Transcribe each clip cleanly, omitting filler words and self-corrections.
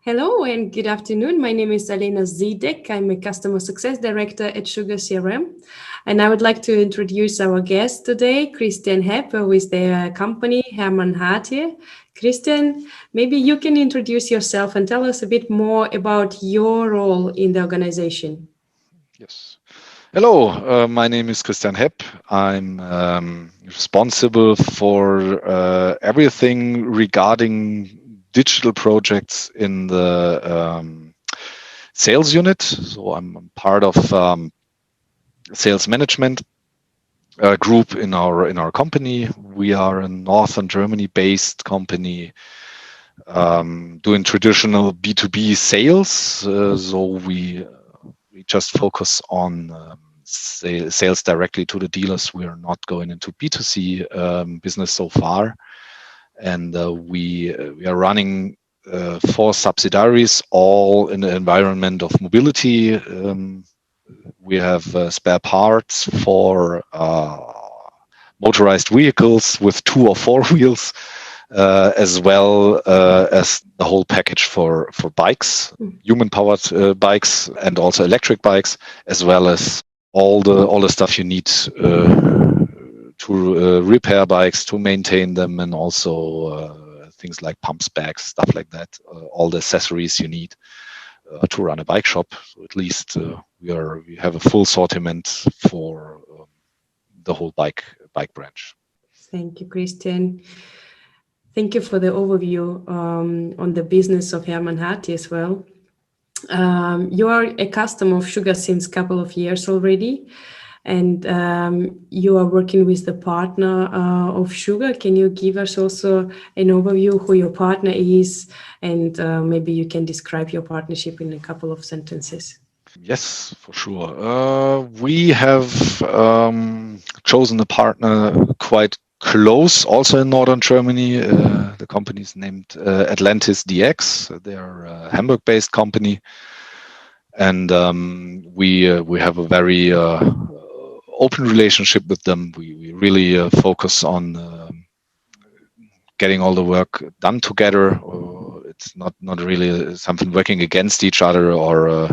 Hello and good afternoon. My name is Alena Zidek. I'm a customer success director at SugarCRM. And I would like to introduce our guest today, Christian Hepp, with the company Hermann Hartje. Christian, maybe you can introduce yourself and tell us a bit more about your role in the organization. Yes. Hello, my name is Christian Hepp. I'm responsible for everything regarding digital projects in the sales unit. So I'm part of sales management group in our company. We are a Northern Germany based company doing traditional B2B sales. So we just focus on sales directly to the dealers. We are not going into B2C business so far, and we are running 4 subsidiaries, all in the environment of mobility. We have spare parts for motorized vehicles with 2 or 4 wheels, as well as the whole package for bikes, human-powered bikes, and also electric bikes, as well as all the stuff you need to repair bikes, to maintain them, and also things like pumps, bags, stuff like that. All the accessories you need to run a bike shop. So at least we have a full assortment for the whole bike branch. Thank you, Christian. Thank you for the overview on the business of Hermann Hartje as well. You are a customer of Sugar since a couple of years already, and you are working with the partner of Sugar. Can you give us also an overview who your partner is, and maybe you can describe your partnership in a couple of sentences? Yes, for sure. We have chosen a partner quite close, also in Northern Germany. The company is named Atlantis DX. They are a Hamburg-based company, and we have a very open relationship with them. We really focus on getting all the work done together. It's not really something working against each other or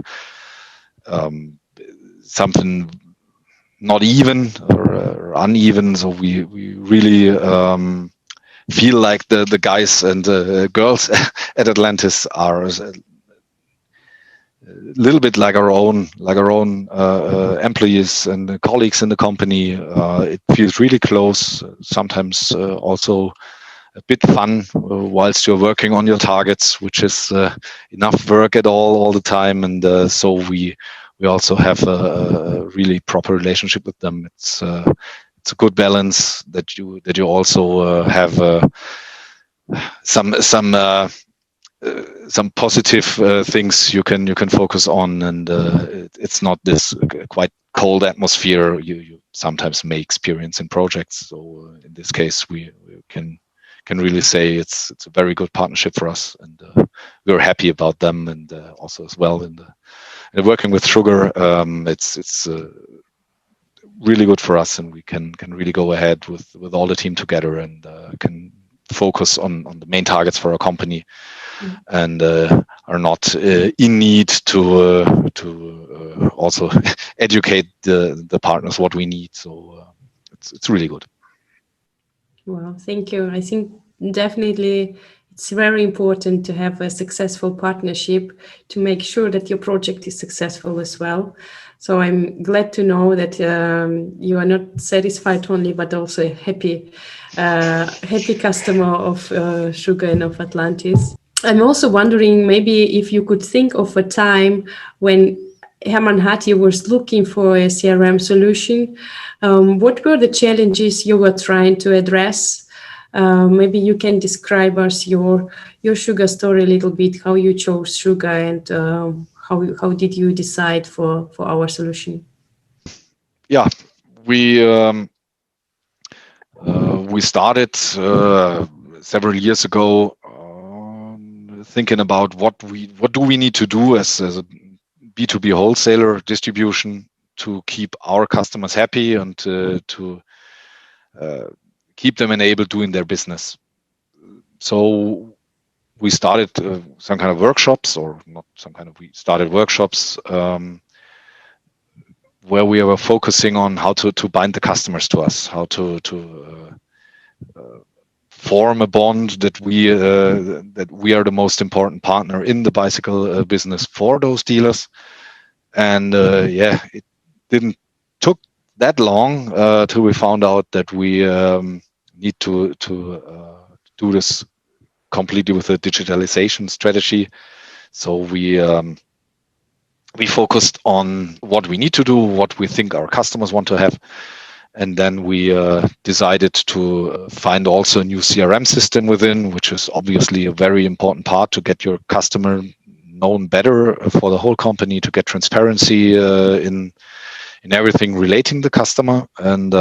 something not even or uneven. So we really feel like the guys and the girls at Atlantis are a little bit like our own employees and colleagues in the company. It feels really close. Sometimes also a bit fun whilst you're working on your targets, which is enough work at all the time. And so we also have a really proper relationship with them. It's a good balance that you also have some positive things you can focus on, and it's not this quite cold atmosphere you sometimes may experience in projects. So in this case, we can really say it's a very good partnership for us, and we're happy about them, and also as well in working with Sugar. It's really good for us, and we can really go ahead with all the team together, and can focus on the main targets for our company, and are not in need to also educate the partners what we need. So it's really good. Well, thank you. I think definitely it's very important to have a successful partnership to make sure that your project is successful as well. So I'm glad to know that you are not satisfied only, but also a happy customer of Sugar and of Atlantis. I'm also wondering maybe if you could think of a time when Hermann Hartje was looking for a CRM solution. What were the challenges you were trying to address? Maybe you can describe us your Sugar story a little bit, how you chose Sugar, and how did you decide for our solution? Yeah, we started several years ago thinking about what do we need to do as a B2B wholesaler distribution to keep our customers happy and to keep them enabled doing their business. So we started some kind of workshops, or not some kind of, we started workshops where we were focusing on how to bind the customers to us, how to form a bond that we are the most important partner in the bicycle business for those dealers. And it didn't took that long till we found out that we need to do this completely with a digitalization strategy. So we focused on what we need to do, what we think our customers want to have. And then we decided to find also a new CRM system within, which is obviously a very important part to get your customer known better for the whole company, to get transparency in everything relating the customer. And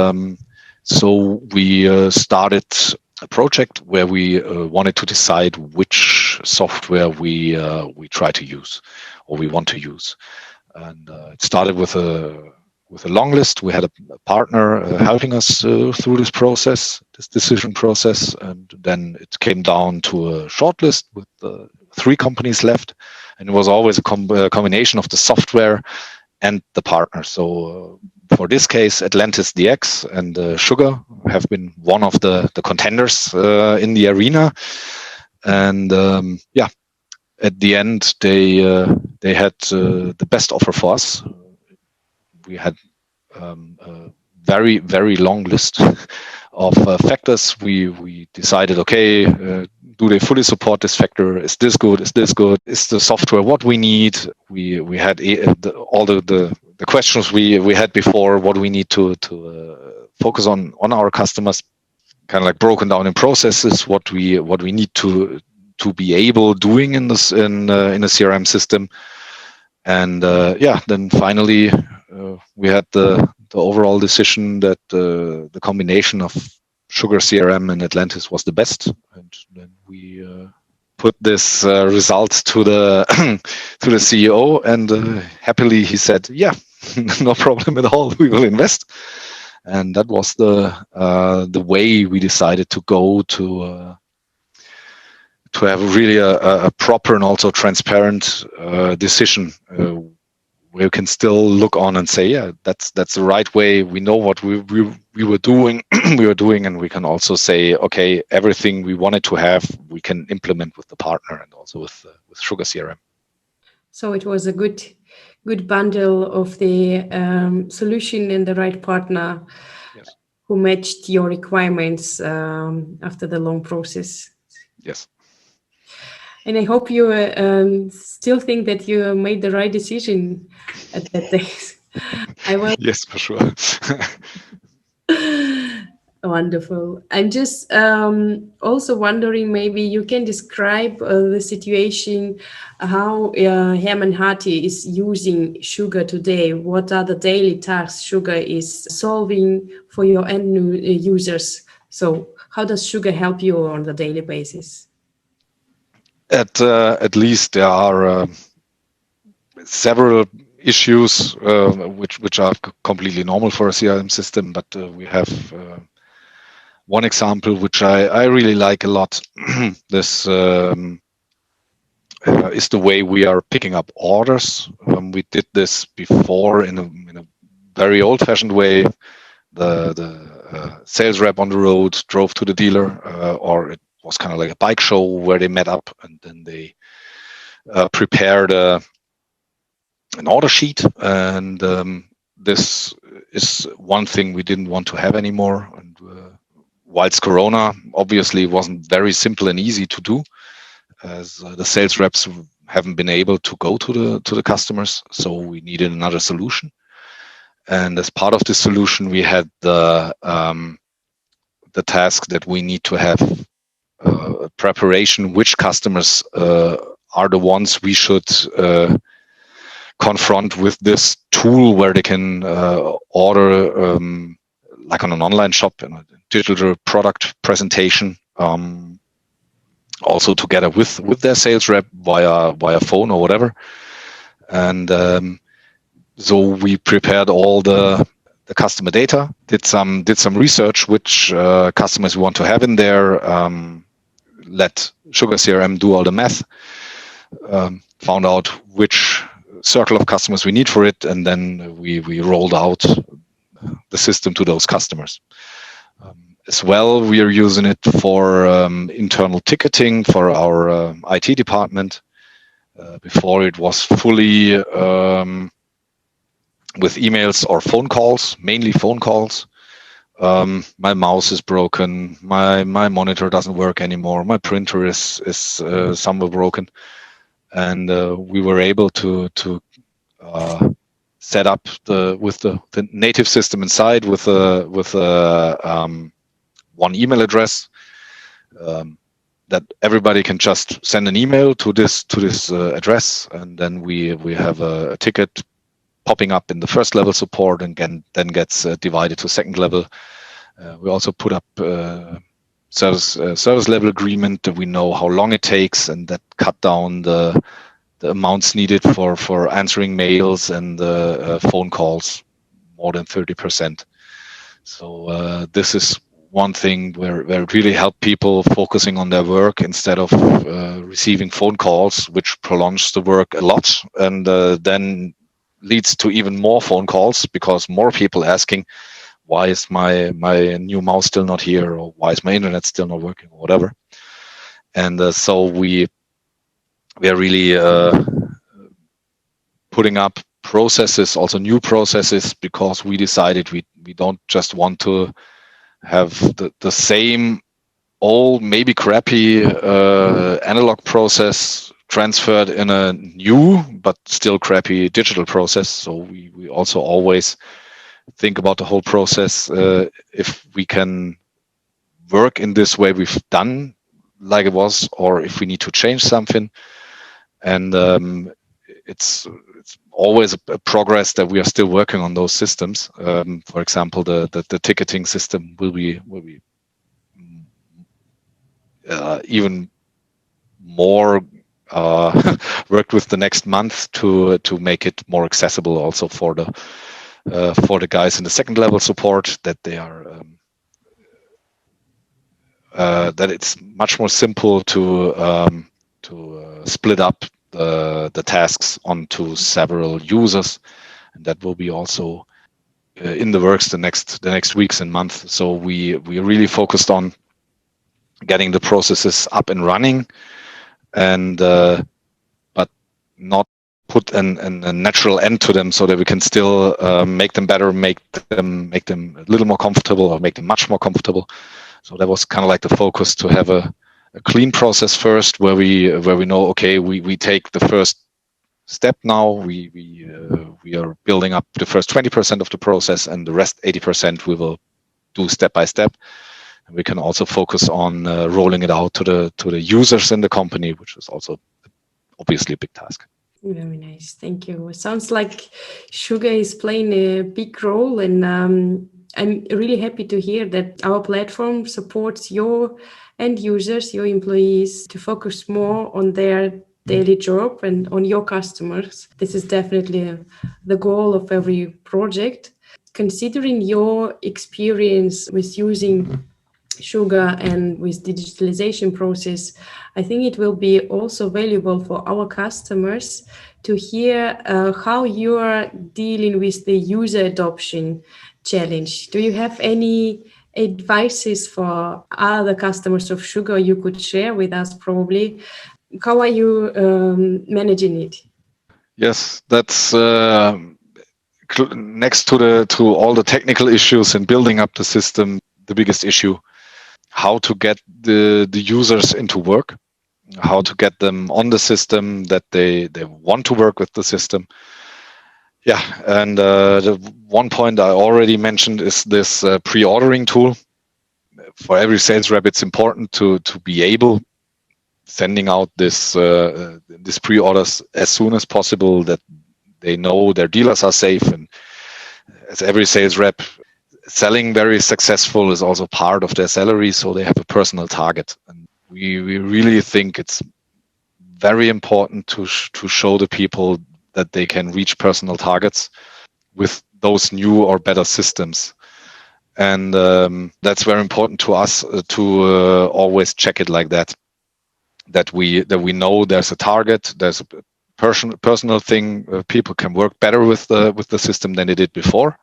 so we started a project where we wanted to decide which software we try to use or we want to use. And it started with a long list. We had a partner helping us through this process, this decision process, and then it came down to a short list with 3 companies left, and it was always a combination of the software and the partner. So for this case, Atlantis DX and Sugar have been one of the contenders in the arena, and at the end they had the best offer for us. We had a very, very long list of factors. We decided, okay, do they fully support this factor? Is this good? Is this good? Is the software what we need? We had all the questions we had before. What do we need to focus on our customers? Kind of like broken down in processes. What we need to be able doing in this in a CRM system. And then finally we had the overall decision that the combination of SugarCRM and Atlantis was the best, and then we put this result to the to the CEO, and happily he said, "Yeah, no problem at all. We will invest." And that was the way we decided to go to have really a proper and also transparent decision where you can still look on and say, yeah, that's the right way. We know what we were doing, and we can also say, okay, everything we wanted to have, we can implement with the partner and also with SugarCRM. So it was a good bundle of the solution and the right partner, yes, who matched your requirements after the long process. Yes. And I hope you still think that you made the right decision at that day. Yes, for sure. Wonderful. I'm just also wondering, maybe you can describe the situation, how Hermann Hartje is using Sugar today. What are the daily tasks Sugar is solving for your end users? So how does Sugar help you on the daily basis? At least there are several issues which are completely normal for a CRM system, but we have one example which I really like a lot. This is the way we are picking up orders. We did this before in a very old-fashioned way. The sales rep on the road drove to the dealer, or it was kind of like a bike show where they met up, and then they prepared an order sheet. And this is one thing we didn't want to have anymore. And whilst Corona obviously wasn't very simple and easy to do, as the sales reps haven't been able to go to the customers, so we needed another solution. And as part of this solution, we had the task that we need to have preparation, which customers are the ones we should confront with this tool where they can order like on an online shop, in a digital product presentation, also together with their sales rep via phone or whatever. And so we prepared all the customer data, did some research which customers we want to have in there, let SugarCRM do all the math, found out which circle of customers we need for it, and then we rolled out the system to those customers. As well, we are using it for internal ticketing for our IT department. Before it was fully with emails or phone calls, mainly phone calls. My mouse is broken, my monitor doesn't work anymore, my printer is somewhat broken. And we were able to set up with the native system inside with one email address that everybody can just send an email to this address, and then we have a ticket popping up in the first level support and then gets divided to second level. We also put up service level agreement that we know how long it takes, and that cut down the amounts needed for answering mails and phone calls more than 30%. So this is one thing where it really helped people focusing on their work instead of receiving phone calls, which prolongs the work a lot, and then leads to even more phone calls because more people asking, why is my new mouse still not here, or why is my internet still not working, or whatever. And so we are really putting up processes, also new processes, because we decided we don't just want to have the same old, maybe crappy analog process transferred in a new but still crappy digital process. So we also always think about the whole process, if we can work in this way we've done like it was, or if we need to change something. And it's always a progress that we are still working on those systems. For example, the ticketing system will be even more worked with the next month to make it more accessible also for the guys in the second level support, that they are that it's much more simple to split up the tasks onto several users, and that will be also in the works the next weeks and months. So we really focused on getting the processes up and running, and but not put a natural end to them, so that we can still make them better, make them a little more comfortable, or make them much more comfortable. So that was kind of like the focus, to have a clean process first, where we know, okay, we take the first step now. We are building up the first 20% of the process, and the rest 80% we will do step by step. And we can also focus on rolling it out to the users in the company, which is also obviously a big task. Very nice, thank you. It sounds like Sugar is playing a big role, and I'm really happy to hear that our platform supports your end users, your employees, to focus more on their daily job and on your customers. This is definitely the goal of every project. Considering your experience with using Sugar and with digitalization process, I think it will be also valuable for our customers to hear how you are dealing with the user adoption challenge. Do you have any advices for other customers of Sugar you could share with us? Probably, how are you managing it? Yes, that's next to all the technical issues and building up the system, the biggest issue. How to get the users into work, how to get them on the system, that they want to work with the system. Yeah, and the one point I already mentioned is this pre-ordering tool. For every sales rep, it's important to be able sending out this pre-orders as soon as possible, that they know their dealers are safe. And as every sales rep, selling very successful is also part of their salary, so they have a personal target. And we really think it's very important to show the people that they can reach personal targets with those new or better systems. And that's very important to us to always check it like that. that we know there's a target, there's a personal thing. People can work better with the system than they did before,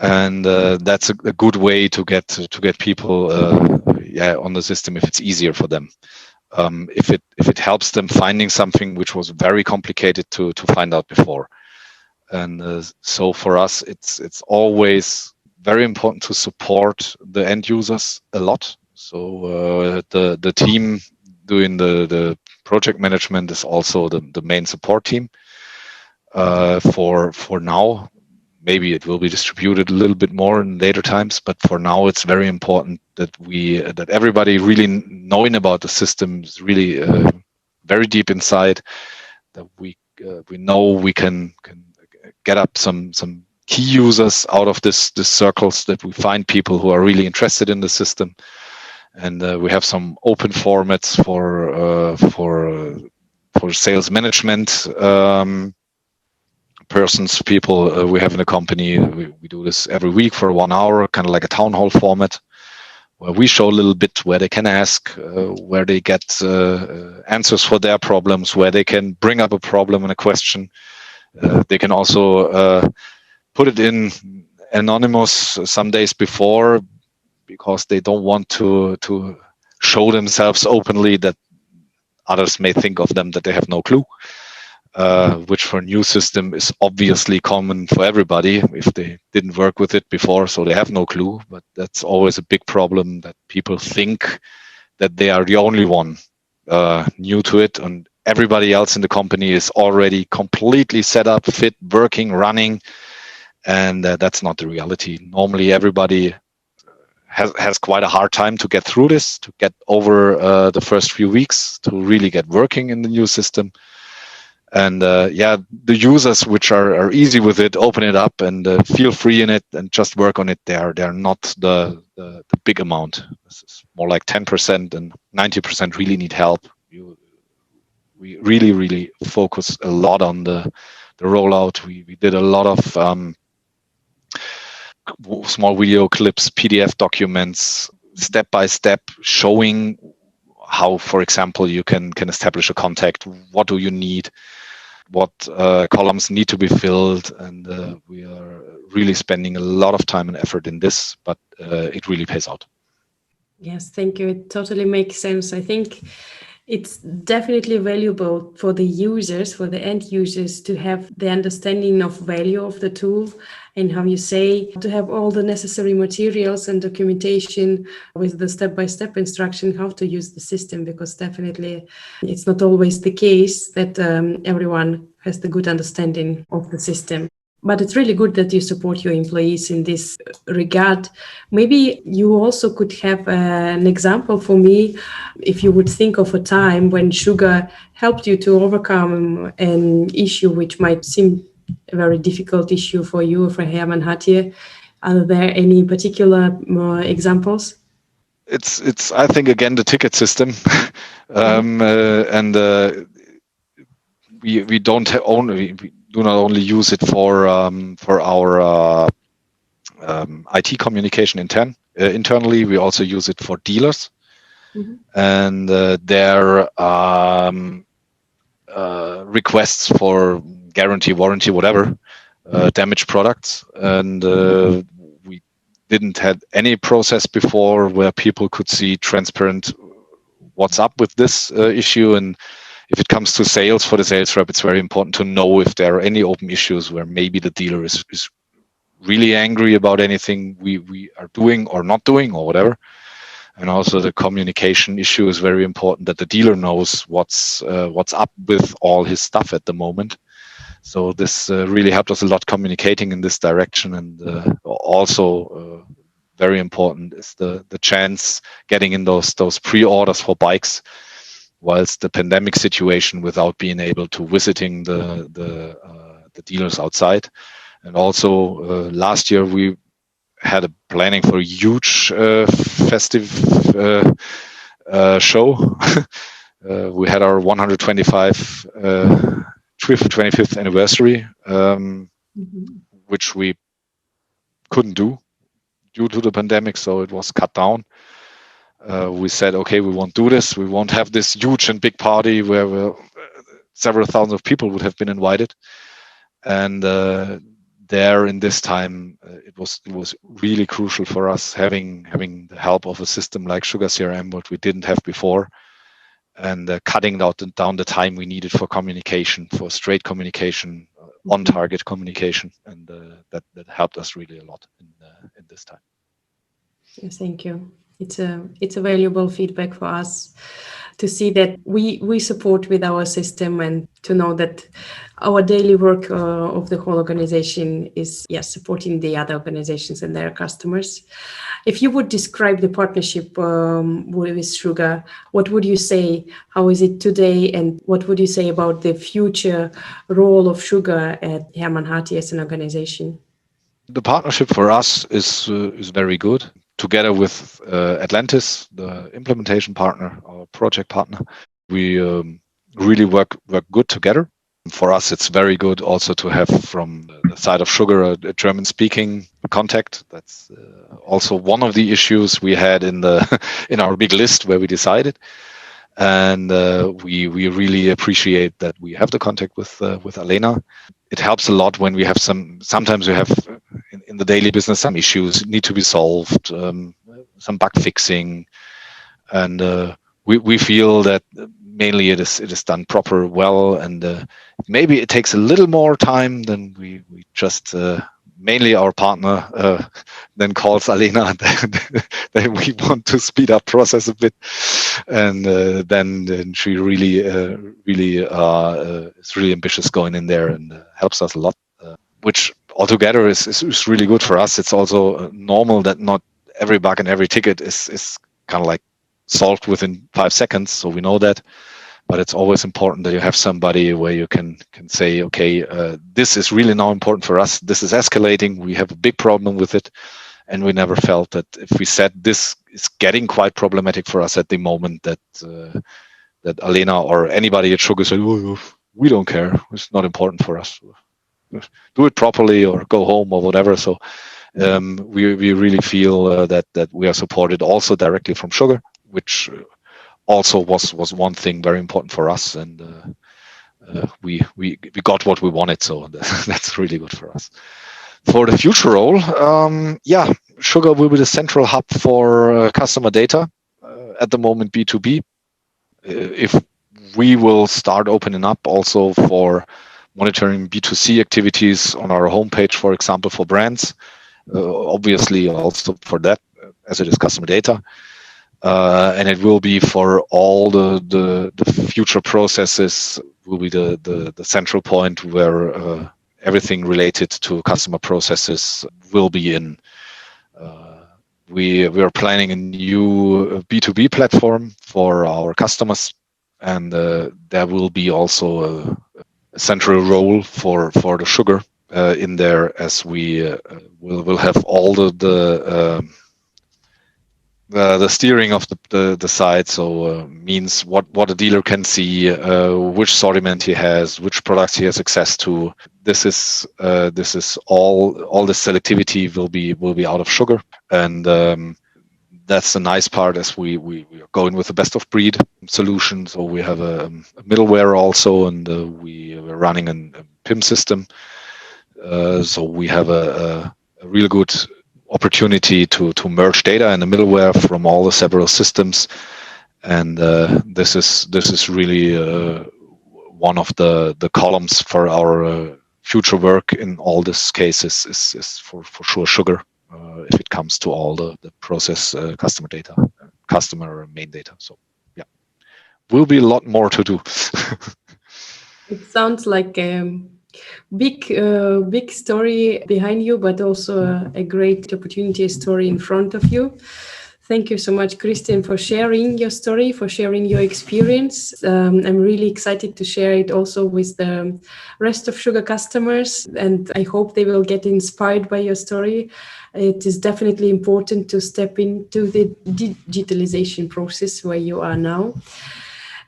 and that's a good way to get people on the system if it's easier for them. If it helps them finding something which was very complicated to find out before. And so for us, it's always very important to support the end users a lot. So the team doing the project management is also the main support team. For now, maybe it will be distributed a little bit more in later times, but for now it's very important that that everybody really knowing about the system is really very deep inside, that we know we can get up some key users out of this circles, that we find people who are really interested in the system, and we have some open formats for sales management people we have in the company. We do this every week for 1 hour, kind of like a town hall format, where we show a little bit where they can ask, where they get answers for their problems, where they can bring up a problem and a question. They can also put it in anonymous some days before, because they don't want to show themselves openly, that others may think of them that they have no clue. Which for a new system is obviously common for everybody if they didn't work with it before, so they have no clue. But that's always a big problem, that people think that they are the only one new to it, and everybody else in the company is already completely set up, fit, working, running, and that's not the reality. Normally everybody has quite a hard time to get through this, to get over the first few weeks, to really get working in the new system. And the users which are easy with it, open it up and feel free in it and just work on it. They're not the big amount. This is more like 10%, and 90% really need help. We really focus a lot on the rollout. We did a lot of small video clips, PDF documents, step by step, showing how, for example, you can establish a contact. What do you need? What columns need to be filled? And we are really spending a lot of time and effort in this, but it really pays out. Yes, thank you. It totally makes sense. I think it's definitely valuable for the users, for the end users, to have the understanding of value of the tool, and how you say, to have all the necessary materials and documentation with the step-by-step instruction how to use the system, because definitely it's not always the case that everyone has the good understanding of the system. But it's really good that you support your employees in this regard. Maybe you also could have an example for me, if you would think of a time when Sugar helped you to overcome an issue which might seem a very difficult issue for you, for Hermann Hartje. Are there any particular examples? It's I think again the ticket system, we don't only. We do not only use it for our IT communication internally. We also use it for dealers, and their requests for guarantee, warranty, whatever, damaged products. And we didn't have any process before where people could see transparent what's up with this issue. And if it comes to sales, for the sales rep, it's very important to know if there are any open issues where maybe the dealer is really angry about anything we are doing or not doing or whatever. And also the communication issue is very important, that the dealer knows what's up with all his stuff at the moment. So this really helped us a lot communicating in this direction. And also very important is the chance getting in those pre-orders for bikes whilst the pandemic situation, without being able to visiting the dealers outside. And also last year we had a planning for a huge festive show. We had our 25th anniversary, which we couldn't do due to the pandemic, so it was cut down. we said, okay, we won't do this. We won't have this huge and big party where several thousands of people would have been invited. And there in this time, it was really crucial for us having the help of a system like SugarCRM, what we didn't have before, and cutting down the time we needed for communication, for straight communication, on target communication, and that helped us really a lot in this time. Yes, thank you. It's a valuable feedback for us to see that we support with our system, and to know that our daily work of the whole organization is supporting the other organizations and their customers. If you would describe the partnership with Sugar, what would you say? How is it today, and what would you say about the future role of Sugar at Hermann Hartje as an organization? The partnership for us is very good. Together with Atlantis, the implementation partner, our project partner, we really work good together. For us, it's very good also to have from the side of Sugar a German-speaking contact. That's also one of the issues we had in our big list where we decided. And we really appreciate that we have the contact with Alena. It helps a lot when we have sometimes we have in the daily business some issues need to be solved, some bug fixing, and we feel that mainly it is done proper well, and maybe it takes a little more time than we just mainly our partner then calls Alena that we want to speed up process a bit, and then she really is really ambitious going in there and helps us a lot, which altogether is really good for us. It's also normal that not every bug and every ticket is kind of like solved within 5 seconds, so we know that. But it's always important that you have somebody where you can say, okay, this is really now important for us. This is escalating. We have a big problem with it. And we never felt that if we said this is getting quite problematic for us at the moment, that Alena or anybody at Sugar said, oh, we don't care. It's not important for us. Do it properly or go home or whatever. So we really feel that we are supported also directly from Sugar, which also was one thing very important for us, and we got what we wanted, so that's really good for us. For the future role, Sugar will be the central hub for customer data, at the moment B2B. If we will start opening up also for monitoring B2C activities on our homepage, for example, for brands, obviously also for that, as it is customer data. And it will be for all the future processes, will be the central point where everything related to customer processes will be in. We are planning a new B2B platform for our customers, and there will be also a central role for the Sugar in there, as we will have all the steering of the site, so means what a dealer can see, which assortment he has, which products he has access to. This is all the selectivity will be out of Sugar, and that's the nice part, as we are going with the best of breed solution. So we have a middleware also, and we are running a PIM system. So we have a real good opportunity to merge data in the middleware from all the several systems, and this is really one of the columns for our future work in all these cases is for sure Sugar, if it comes to all the process customer data, customer main data. So yeah, will be a lot more to do. It sounds like big story behind you, but also a great opportunity story in front of you. Thank you so much, Christian, for sharing your story, for sharing your experience. I'm really excited to share it also with the rest of Sugar customers, and I hope they will get inspired by your story. It is definitely important to step into the digitalization process where you are now.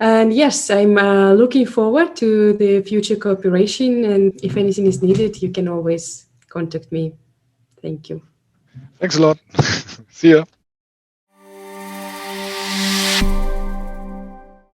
And yes, I'm looking forward to the future cooperation. And if anything is needed, you can always contact me. Thank you. Thanks a lot. See ya.